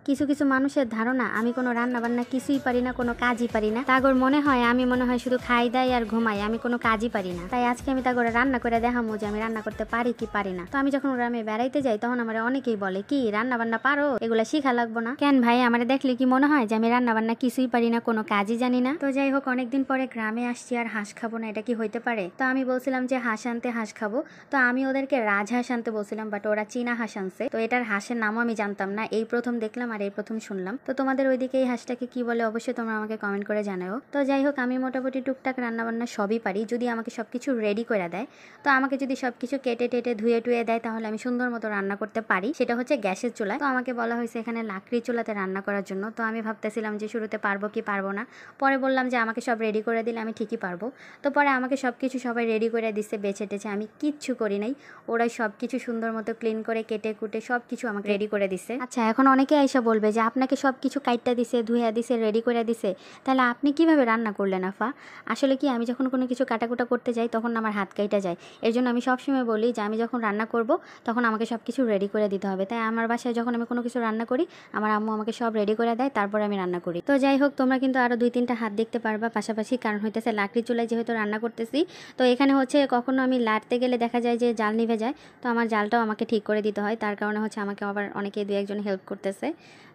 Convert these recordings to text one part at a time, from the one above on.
কিছু কিছু মানুষের ধারণা আমি কোনো রান্না বান্না কিছুই পারি না, কোনো কাজই পারি না। তাগর মনে হয় আমি শুধু খাই দাই আর ঘুমাই, আমি কোনো কাজই পারি না। তাই আজকে আমি তাগরে রান্না করে দেখামো যে আমি রান্না করতে পারি কি পারি না। তো আমি যখন গ্রামে বেড়াইতে যাই তখন আমার অনেকেই বলে, কি রান্না বান্না পারো, এগুলা শিখা লাগবো না? কেন ভাই, আমার দেখলে কি মনে হয় যে আমি রান্না বান্না কিছুই পারি না, কোনো কাজই জানি না? তো যাই হোক, অনেকদিন পরে গ্রামে আসছি আর হাঁস খাবো না, এটা কি হইতে পারে? তো আমি বলছিলাম যে হাঁস আনতে, হাঁস খাবো। তো আমি ওদেরকে রাজহাঁস আনতে বলছিলাম, বাট ওরা চীনা হাঁস আনছে। তো এটার হাঁসের নামও আমি জানতাম না, এই প্রথম দেখলাম আর এই প্রথম শুনলাম। তো তোমাদের ওইদিকে এই হাঁসটাকে কি বলে অবশ্যই তোমরা আমাকে কমেন্ট করে জানাও। তো যাই হোক, আমি মোটামুটি টুকটাক রান্না বান্না সবই পারি, যদি আমাকে সবকিছু রেডি করে দেয়। তো আমাকে যদি সবকিছু কেটে টেটে ধুয়ে টুয়ে দেয় তাহলে আমি সুন্দর মতো রান্না করতে পারি। সেটা হচ্ছে গ্যাসের চুলায়। তো আমাকে বলা হয়েছে এখানে লাকড়ি চুলাতে রান্না করার জন্য। তো আমি ভাবতেছিলাম যে শুরুতে পারবো কি পারবো না, পরে বললাম যে আমাকে সব রেডি করে দিলে আমি ঠিকই পারবো। তো পরে আমাকে সবকিছু সবাই রেডি করে দিচ্ছে, বেছে টেছে, আমি কিচ্ছু করি নাই। ওরাই সবকিছু সুন্দর মতো ক্লিন করে কেটে কুটে সবকিছু আমাকে রেডি করে দিছে। আচ্ছা, এখন অনেকে আইসা বলবে যে আপনাকে সবকিছু কাইটটা দিছে, ধুইয়া দিছে, রেডি করে দিছে, তাহলে আপনি কিভাবে রান্না করলেন আফা? আসলে কি, আমি যখন কোনো কিছু কাটাকুটা করতে যাই তখন আমার হাত কাইটা যায়। এর জন্য আমি সবসময় বলি যে আমি যখন রান্না করব তখন আমাকে সব কিছু রেডি করে দিতে হবে। তাই আমার বাসায় যখন আমি কোনো কিছু রান্না করি আমার আম্মু আমাকে সব রেডি করে দেয়, তারপরে আমি রান্না করি। তো যাই হোক, তোমরা কিন্তু আরও 2-3টা হাত দেখতে পারবা পাশাপাশি, কারণ হইতেছে লাকড়ি চুলায় যেহেতু রান্না করতেছি। তো এখানে হচ্ছে কখনো আমি লাড়তে গেলে দেখা যায় যে জাল নিভে যায়, তো আমার জালটাও আমাকে ঠিক করে দিতে হয়। তার কারণে হচ্ছে আমাকে আবার অনেকে 2-1জন হেল্প করতেছে।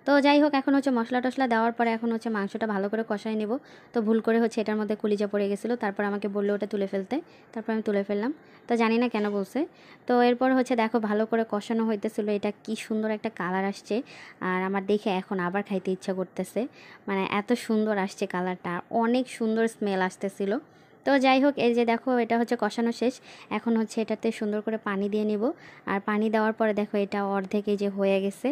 তো যাই হোক, এখন হচ্ছে মশলা টশলা দেওয়ার পরে এখন হচ্ছে মাংসটা ভালো করে কষাই নেব। তো ভুল করে হচ্ছে এটার মধ্যে কলিজা পড়ে গেছিলো, তারপর আমাকে বললো ওটা তুলে ফেলতে, তারপর আমি তুলে ফেললাম। তো জানি না কেন বলছে। তো এরপর হচ্ছে দেখো ভালো করে কষানো হইতেছিল, এটা কি সুন্দর একটা কালার আসছে। আর আমার দেখে এখন আবার খাইতে ইচ্ছা করতেছে, মানে এত সুন্দর আসছে কালারটা, অনেক সুন্দর স্মেল আসতেছিল। তো যাই হোক, এই যে দেখো এটা হচ্ছে কষানো শেষ। এখন হচ্ছে এটাতে সুন্দর করে পানি দিয়ে নিব। আর পানি দেওয়ার পরে দেখো এটা অর্ধেক এই যে হয়ে গেছে।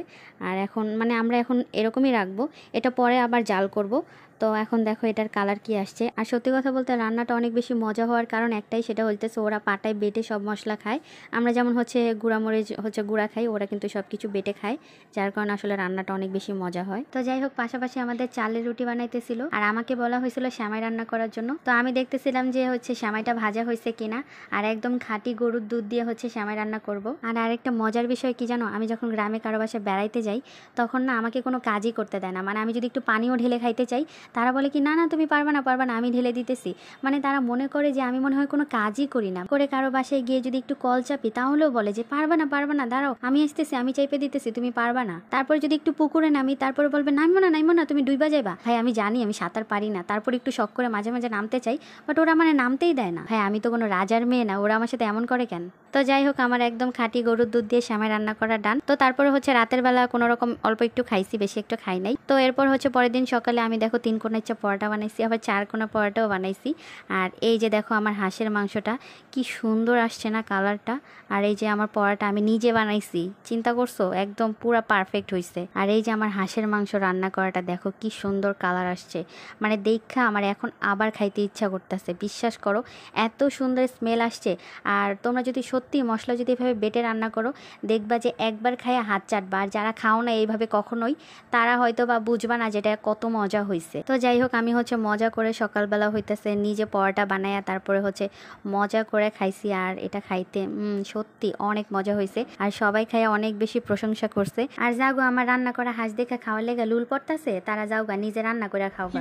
আর এখন মানে আমরা এখন এরকমই রাখবো, এটা পরে আবার জাল করব। তো এখন দেখো এটার কালার কি আসছে। আর সত্যি কথা বলতে রান্নাটা অনেক বেশি মজা হওয়ার কারণ একটাই, সেটা হইতেছে ওরা পাটায় বেটে সব মশলা খায়। আমরা যেমন হচ্ছে গুঁড়ামরিচ হচ্ছে গুঁড়া খাই, ওরা কিন্তু সব কিছু বেটে খায়, যার কারণে আসলে রান্নাটা অনেক বেশি মজা হয়। তো যাই হোক, পাশাপাশি আমাদের চালের রুটি বানাইতেছিল আর আমাকে বলা হয়েছিল সেমাই রান্না করার জন্য। তো আমি দেখতেছিলাম যে হচ্ছে সেমাইটা ভাজা হয়েছে কিনা, আর একদম খাঁটি গরুর দুধ দিয়ে হচ্ছে সেমাই রান্না করব। আর আরেকটা মজার বিষয় কি জানো, আমি যখন গ্রামে কারো বাসায় বেড়াইতে যাই তখন না আমাকে কোনো কাজই করতে দেয় না। মানে আমি যদি একটু পানিও ঢেলে খাইতে চাই, তারা বলে কি না না তুমি পারবা না পারবা না, আমি ঢেলে দিতেছি। মানে তারা মনে করে যে আমি মনে হয় কোনো কাজই করি না। করে কারো বাসায় গিয়ে যদি একটু কল চাপি তাহলেও বলে যে পারবা না দাঁড়াও, আমি আসতেছি, আমি চাইপে দিতেছি, তুমি পারবা না। তারপর যদি একটু পুকুরে নামি তারপরে বলবে নাইমো না তুমি ডুইবা যাইবা। ভাই আমি জানি আমি সাঁতার পারি না, তারপর একটু শখ করে মাঝে মাঝে নামতে চাই, বাট ওরা মানে নামতেই দেয় না। ভাই আমি তো কোনো রাজার মেয়ে না, ওরা আমার সাথে এমন করে কেন? তো যাই হোক, আমার একদম খাঁটি গরুর দুধ দিয়ে সেমাই রান্না করা ডান। তো তারপরে হচ্ছে রাতের বেলা কোনো রকম অল্প একটু খাইছি, বেশি একটু খাই নাই। তো এরপর হচ্ছে পরের দিন সকালে আমি দেখো 3 কোনা ইচ্ছা পরোটা বানাইছি, আবার 4 কোনা পরোটাও বানাইছি। আর এই যে দেখো আমার হাঁসের মাংসটা কি সুন্দর আসছে না কালারটা। আর এই যে আমার পরোটা আমি নিজে বানাইছি, চিন্তা করছো, একদম পুরো পারফেক্ট হয়েছে। আর এই যে আমার হাঁসের মাংস রান্না করাটা দেখো কি সুন্দর কালার আসছে, মানে দেখা আমার এখন আবার খাইতে ইচ্ছা করতেছে। বিশ্বাস করো এত সুন্দর স্মেল আসছে। আর তোমরা যদি সত্যি মশলা যদি এভাবে বেটে রান্না করো, দেখবা যে একবার খাইয়া হাত চাটবা। আর যারা খাও না এইভাবে কখনোই, তারা হয়তো বা বুঝবা না যেটা কত মজা হয়েছে। তো যাই হোক, আমি হচ্ছে মজা করে সকালবেলা হইতেছে নিজে পরোটা বানাইয়া তারপরে হচ্ছে মজা করে খাইছি। আর এটা খাইতে সত্যি অনেক মজা হয়েছে, আর সবাই খাইয়া অনেক বেশি প্রশংসা করছে। আর যাও গো, আমার রান্না করা হাঁস দেখে খাওয়ার লেগে লুল পড়তাছে, তারা যাও গা নিজে রান্না করে খাওয়া।